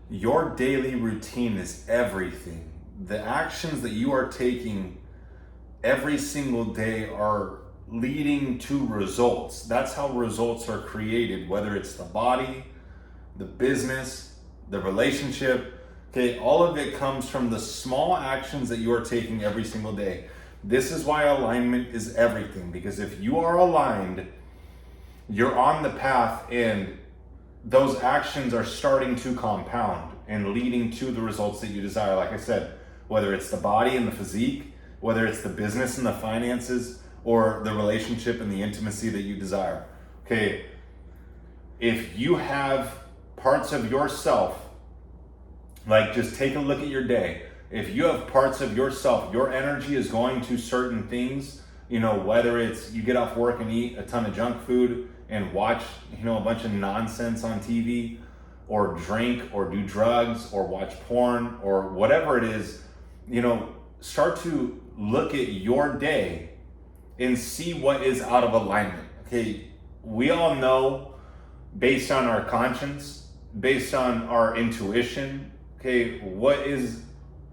Your daily routine is everything. The actions that you are taking every single day are leading to results. That's how results are created, whether it's the body, the business, the relationship. Okay, all of it comes from the small actions that you are taking every single day. This is why alignment is everything, because if you are aligned, you're on the path, and those actions are starting to compound and leading to the results that you desire. Like I said, whether it's the body and the physique, whether it's the business and the finances, or the relationship and the intimacy that you desire. Okay, if you have parts of yourself, like just take a look at your day. If you have parts of yourself, your energy is going to certain things, whether it's you get off work and eat a ton of junk food and watch, a bunch of nonsense on TV, or drink or do drugs or watch porn or whatever it is, start to look at your day and see what is out of alignment. Okay, we all know based on our conscience, based on our intuition, okay, what is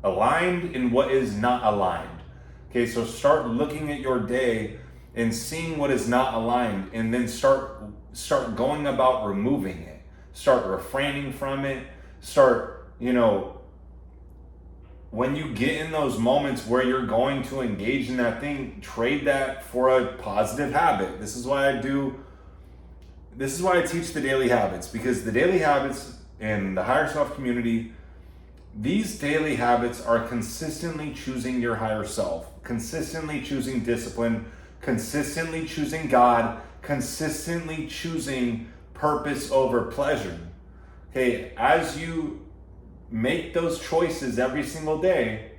aligned and what is not aligned. Okay, so start looking at your day and seeing what is not aligned, and then start going about removing it. Start refraining from it. Start, when you get in those moments where you're going to engage in that thing, trade that for a positive habit. This is why I teach the daily habits, because the daily habits in the higher self community, these daily habits are consistently choosing your higher self, consistently choosing discipline, consistently choosing God, consistently choosing purpose over pleasure. Okay, as you make those choices every single day,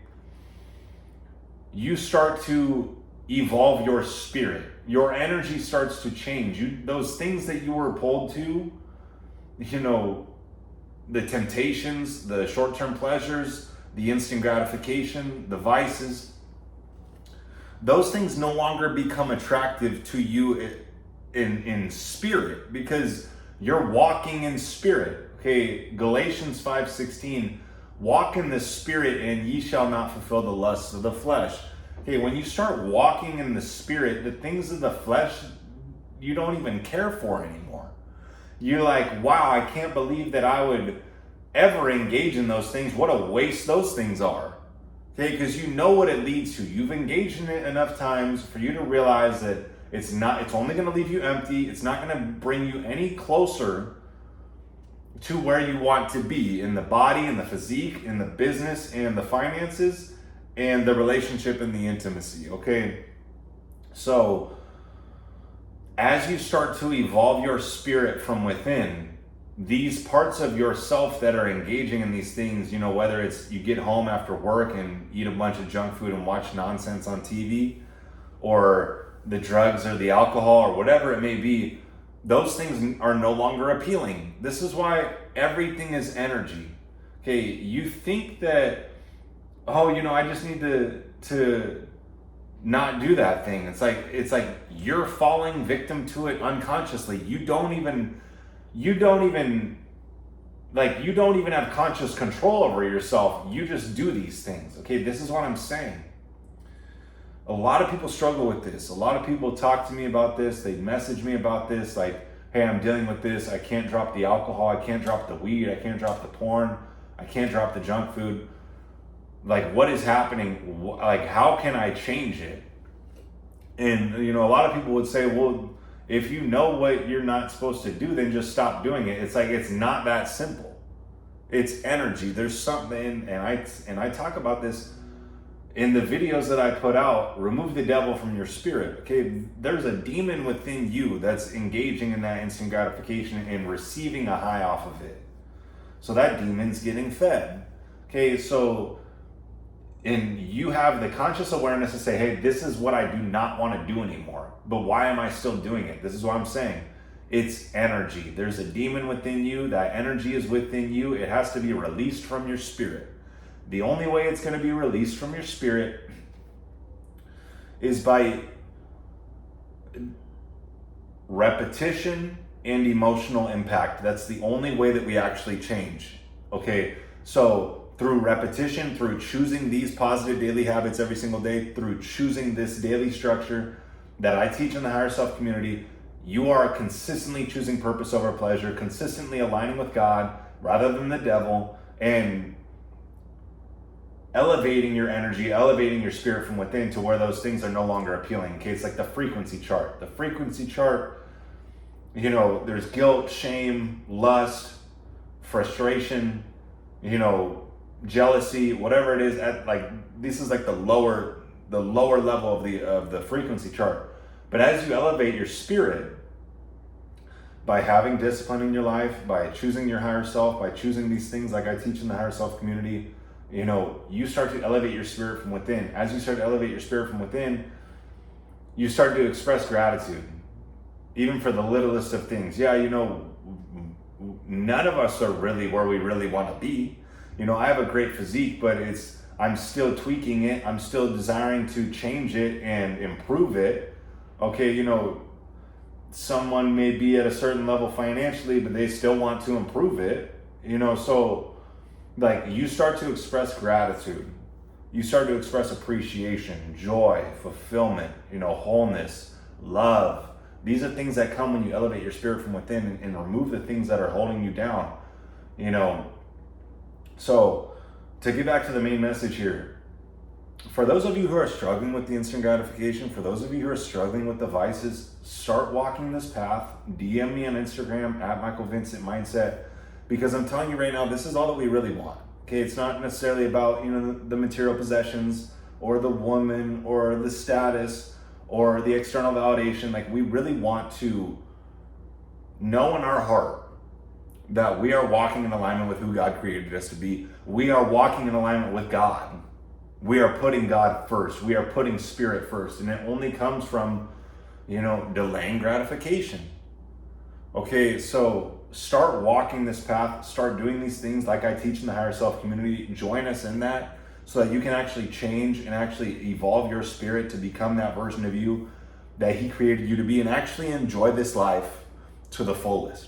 you start to evolve your spirit. Your energy starts to change. Those things that you were pulled to, the temptations, the short-term pleasures, the instant gratification, the vices, those things no longer become attractive to you in spirit, because you're walking in spirit. Okay, Galatians 5:16, walk in the spirit and ye shall not fulfill the lusts of the flesh. Okay, when you start walking in the spirit, the things of the flesh you don't even care for anymore. You're like, wow, I can't believe that I would ever engage in those things. What a waste those things are. Okay, because you know what it leads to. You've engaged in it enough times for you to realize that it's only going to leave you empty. It's not going to bring you any closer to where you want to be in the body, in the physique, in the business, and the finances, and the relationship and the intimacy. Okay, so as you start to evolve your spirit from within, these parts of yourself that are engaging in these things, whether it's you get home after work and eat a bunch of junk food and watch nonsense on TV, or the drugs or the alcohol or whatever it may be, those things are no longer appealing. This is why everything is energy. Okay, you think that, I just need to not do that thing. It's like you're falling victim to it unconsciously. You don't even have conscious control over yourself. You just do these things. Okay, this is what I'm saying. A lot of people struggle with this. A lot of people talk to me about this. They message me about this, like, hey, I'm dealing with this. I can't drop the alcohol. I can't drop the weed. I can't drop the porn. I can't drop the junk food. Like, what is happening? Like, how can I change it? And, a lot of people would say, well, if you know what you're not supposed to do, then just stop doing it. It's like, it's not that simple. It's energy. There's something, and I talk about this in the videos that I put out. Remove the devil from your spirit. Okay, there's a demon within you that's engaging in that instant gratification and receiving a high off of it. So that demon's getting fed. Okay, so, and you have the conscious awareness to say, hey, this is what I do not want to do anymore. But why am I still doing it? This is what I'm saying. It's energy. There's a demon within you. That energy is within you. It has to be released from your spirit. The only way it's going to be released from your spirit is by repetition and emotional impact. That's the only way that we actually change. Okay, so through repetition, through choosing these positive daily habits every single day, through choosing this daily structure that I teach in the Higher Self community, you are consistently choosing purpose over pleasure, consistently aligning with God rather than the devil, and elevating your energy, elevating your spirit from within to where those things are no longer appealing. Okay, it's like the frequency chart. The frequency chart, you know, there's guilt, shame, lust, frustration, you know, jealousy, whatever it is. At like, this is like the lower level of the frequency chart. But as you elevate your spirit by having discipline in your life, by choosing your higher self, by choosing these things like I teach in the Higher Self community, you know, you start to elevate your spirit from within. As you start to elevate your spirit from within, you start to express gratitude, even for the littlest of things. Yeah, you know, none of us are really where we really want to be. You know, I have a great physique, but I'm still tweaking it. I'm still desiring to change it and improve it. Okay, you know, someone may be at a certain level financially, but they still want to improve it. You know, so like you start to express gratitude. You start to express appreciation, joy, fulfillment, you know, wholeness, love. These are things that come when you elevate your spirit from within and remove the things that are holding you down, you know. So to get back to the main message here, for those of you who are struggling with the instant gratification, for those of you who are struggling with the vices, start walking this path. DM me on Instagram at Michael Vincent Mindset, because I'm telling you right now, this is all that we really want. Okay, it's not necessarily about, you know, the material possessions or the woman or the status or the external validation. Like, we really want to know in our heart that we are walking in alignment with who God created us to be. We are walking in alignment with God. We are putting God first. We are putting spirit first. And it only comes from, you know, delaying gratification. Okay, so start walking this path. Start doing these things like I teach in the Higher Self community. Join us in that so that you can actually change and actually evolve your spirit to become that version of you that He created you to be, and actually enjoy this life to the fullest.